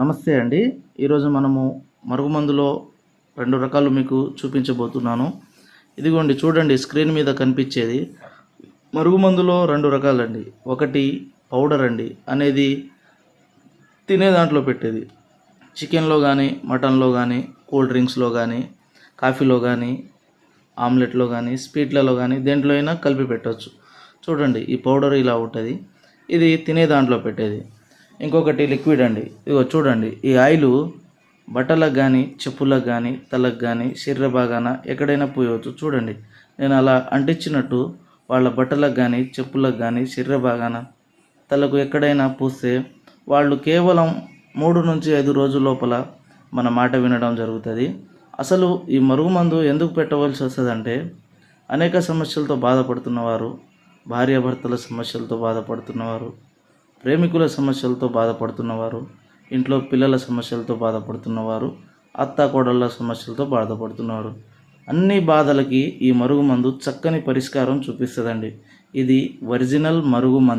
నమస్తే అండి. ఈరోజు మనము మరుగుమందులో 2 రకాలు మీకు చూపించబోతున్నాను. ఇదిగోండి చూడండి, స్క్రీన్ మీద కనిపించేది మరుగుమందులో 2 రకాలండి. ఒకటి పౌడర్ అండి, అనేది తినే దాంట్లో పెట్టేది. చికెన్లో కానీ, మటన్లో కానీ, కూల్ డ్రింక్స్లో కానీ, కాఫీలో కానీ, ఆమ్లెట్లో కానీ, స్వీట్లలో కానీ దేంట్లో అయినా కలిపి పెట్టవచ్చు. చూడండి, ఈ పౌడర్ ఇలా ఉంటుంది. ఇది తినే దాంట్లో పెట్టేది. ఇంకొకటి లిక్విడ్ అండి. ఇదిగో చూడండి, ఈ ఆయిల్ బట్టలకు కానీ, చెప్పులకు కానీ, తలకు కానీ, శరీర భాగాన ఎక్కడైనా పోయవచ్చు. చూడండి, నేను అలా అంటించినట్టు వాళ్ళ బట్టలకు కానీ, చెప్పులకు కానీ, శరీర భాగాన, తలకు ఎక్కడైనా పూస్తే వాళ్ళు కేవలం 3 నుంచి 5 రోజుల లోపల మన మాట వినడం జరుగుతుంది. అసలు ఈ మరుగుమందు ఎందుకు పెట్టవలసి వస్తుందంటే, అనేక సమస్యలతో బాధపడుతున్నవారు, భార్యాభర్తల సమస్యలతో బాధపడుతున్నవారు, ప్రేమికుల సమస్యలతో బాధపడుతున్నవారు, ఇంట్లో పిల్లల సమస్యలతో బాధపడుతున్నవారు, అత్తాకోడళ్ళ సమస్యలతో బాధపడుతున్నవారు, అన్ని బాధలకి ఈ మరుగుమందు చక్కని పరిష్కారం చూపిస్తుందండి. ఇది ఒరిజినల్ మరుగుమందు.